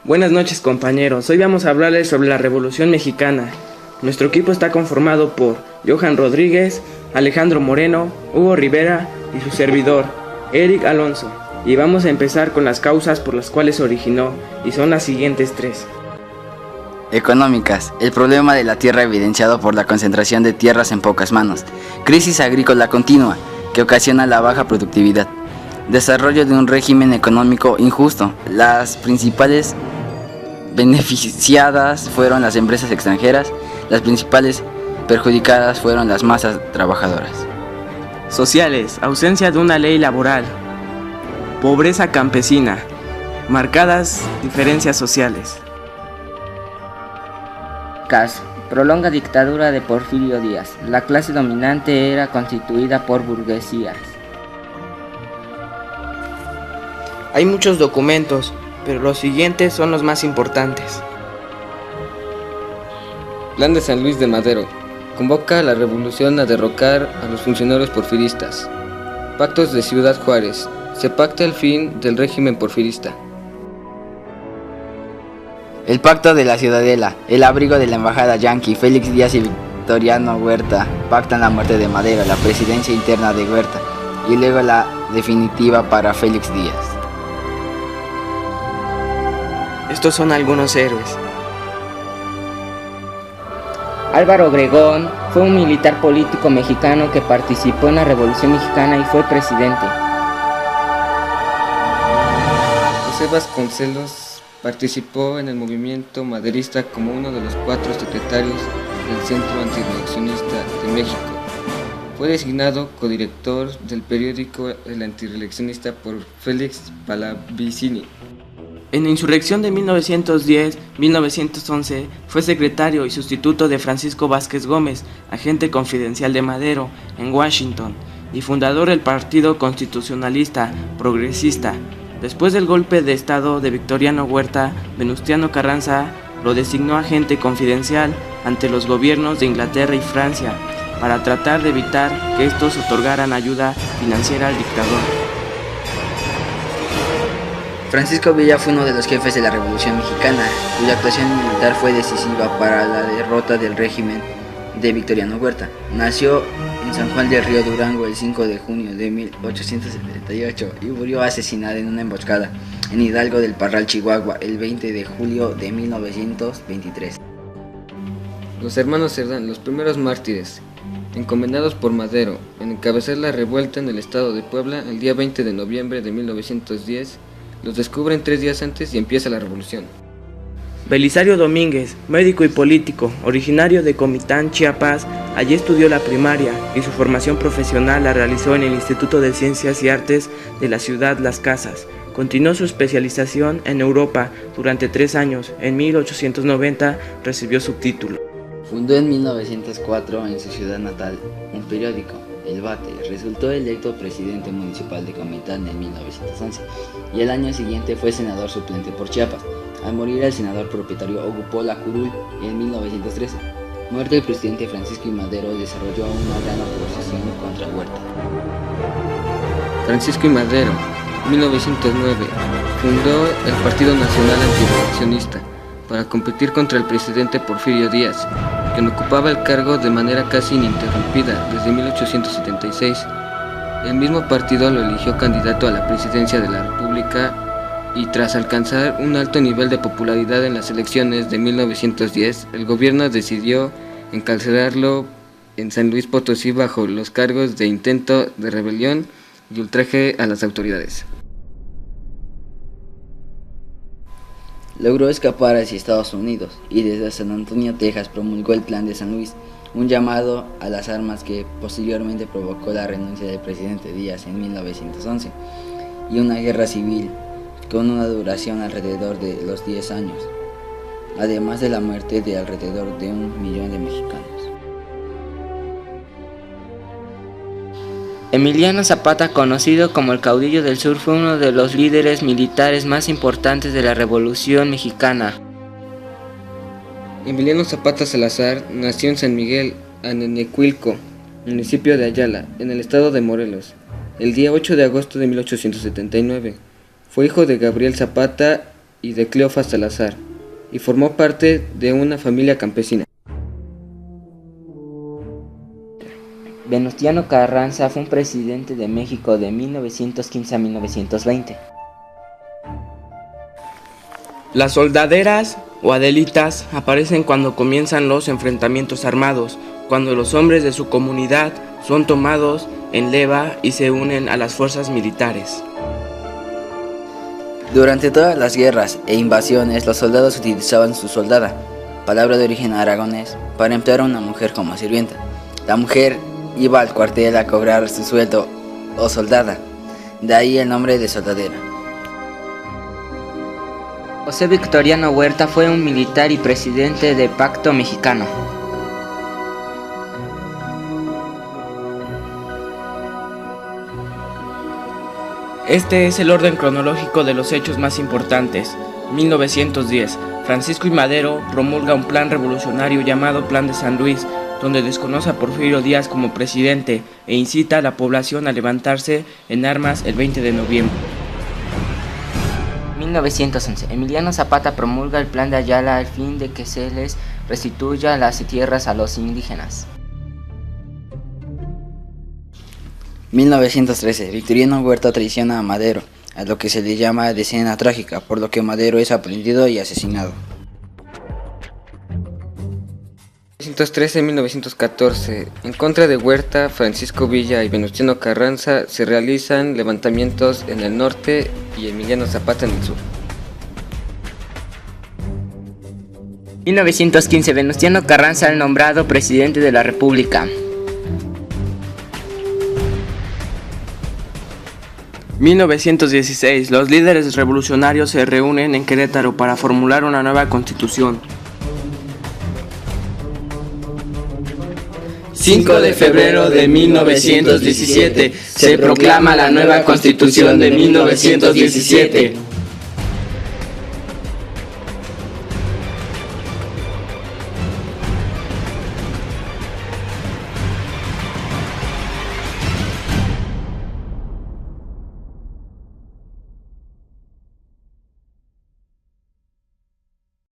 Buenas noches, compañeros. Hoy vamos a hablarles sobre la Revolución Mexicana. Nuestro equipo está conformado por Johan Rodríguez, Alejandro Moreno, Hugo Rivera y su servidor, Eric Alonso. Y vamos a empezar con las causas por las cuales se originó, y son las siguientes tres. Económicas. El problema de la tierra evidenciado por la concentración de tierras en pocas manos. Crisis agrícola continua, que ocasiona la baja productividad. Desarrollo de un régimen económico injusto. Las principales beneficiadas fueron las empresas extranjeras, las principales perjudicadas fueron las masas trabajadoras. Sociales. Ausencia de una ley laboral. Pobreza campesina. Marcadas diferencias sociales. Caso. Prolonga dictadura de Porfirio Díaz. La clase dominante era constituida por burguesías. Hay muchos documentos, pero los siguientes son los más importantes. Plan de San Luis de Madero. Convoca a la revolución a derrocar a los funcionarios porfiristas. Pactos de Ciudad Juárez. Se pacta el fin del régimen porfirista. El pacto de la Ciudadela. El abrigo de la embajada yanqui. Félix Díaz y Victoriano Huerta pactan la muerte de Madero, la presidencia interna de Huerta y luego la definitiva para Félix Díaz. Estos son algunos héroes. Álvaro Obregón fue un militar político mexicano que participó en la Revolución Mexicana y fue presidente. José Vasconcelos participó en el movimiento maderista como uno de los 4 secretarios del Centro Antireeleccionista de México. Fue designado codirector del periódico El Antireeleccionista por Félix Pallavicini. En la insurrección de 1910-1911 fue secretario y sustituto de Francisco Vázquez Gómez, agente confidencial de Madero, en Washington, y fundador del Partido Constitucionalista Progresista. Después del golpe de estado de Victoriano Huerta, Venustiano Carranza lo designó agente confidencial ante los gobiernos de Inglaterra y Francia para tratar de evitar que estos otorgaran ayuda financiera al dictador. Francisco Villa fue uno de los jefes de la Revolución Mexicana, cuya actuación militar fue decisiva para la derrota del régimen de Victoriano Huerta. Nació en San Juan del Río, Durango, el 5 de junio de 1878 y murió asesinado en una emboscada en Hidalgo del Parral, Chihuahua, el 20 de julio de 1923. Los hermanos Cerdán, los primeros mártires, encomendados por Madero en encabezar la revuelta en el estado de Puebla el día 20 de noviembre de 1910, los descubren 3 días antes y empieza la revolución. Belisario Domínguez, médico y político, originario de Comitán, Chiapas, allí estudió la primaria y su formación profesional la realizó en el Instituto de Ciencias y Artes de la ciudad Las Casas. Continuó su especialización en Europa durante 3 años. En 1890 recibió su título. Fundó en 1904 en su ciudad natal un periódico, El Bate. Resultó electo presidente municipal de Comitán en 1911 y el año siguiente fue senador suplente por Chiapas. Al morir el senador propietario ocupó la curul en 1913. Muerto el presidente Francisco I. Madero, desarrolló una gran oposición contra Huerta. Francisco I. Madero, 1909, fundó el Partido Nacional Antireeleccionista para competir contra el presidente Porfirio Díaz, quien ocupaba el cargo de manera casi ininterrumpida desde 1876. El mismo partido lo eligió candidato a la presidencia de la República y tras alcanzar un alto nivel de popularidad en las elecciones de 1910, el gobierno decidió encarcelarlo en San Luis Potosí bajo los cargos de intento de rebelión y ultraje a las autoridades. Logró escapar hacia Estados Unidos y desde San Antonio, Texas, promulgó el Plan de San Luis, un llamado a las armas que posteriormente provocó la renuncia del presidente Díaz en 1911 y una guerra civil con una duración alrededor de los 10 años, además de la muerte de alrededor de 1 millón de mexicanos. Emiliano Zapata, conocido como el caudillo del sur, fue uno de los líderes militares más importantes de la Revolución Mexicana. Emiliano Zapata Salazar nació en San Miguel, Anenecuilco, municipio de Ayala, en el estado de Morelos, el día 8 de agosto de 1879. Fue hijo de Gabriel Zapata y de Cleofás Salazar, y formó parte de una familia campesina. Venustiano Carranza fue un presidente de México de 1915 a 1920. Las soldaderas o adelitas aparecen cuando comienzan los enfrentamientos armados, cuando los hombres de su comunidad son tomados en leva y se unen a las fuerzas militares. Durante todas las guerras e invasiones, los soldados utilizaban su soldada, palabra de origen aragonés, para emplear a una mujer como sirvienta. La mujer iba al cuartel a cobrar su sueldo o soldada, de ahí el nombre de soldadera. José Victoriano Huerta fue un militar y presidente del Pacto Mexicano. Este es el orden cronológico de los hechos más importantes. 1910, Francisco I. Madero promulga un plan revolucionario llamado Plan de San Luis, donde desconoce a Porfirio Díaz como presidente e incita a la población a levantarse en armas el 20 de noviembre. 1911, Emiliano Zapata promulga el Plan de Ayala al fin de que se les restituya las tierras a los indígenas. 1913, Victoriano Huerta traiciona a Madero, a lo que se le llama Decena Trágica, por lo que Madero es aprehendido y asesinado. 1913-1914, en contra de Huerta, Francisco Villa y Venustiano Carranza se realizan levantamientos en el norte y Emiliano Zapata en el sur. 1915, Venustiano Carranza es nombrado presidente de la República. 1916, los líderes revolucionarios se reúnen en Querétaro para formular una nueva constitución. 5 de febrero de 1917 se proclama la nueva Constitución de 1917.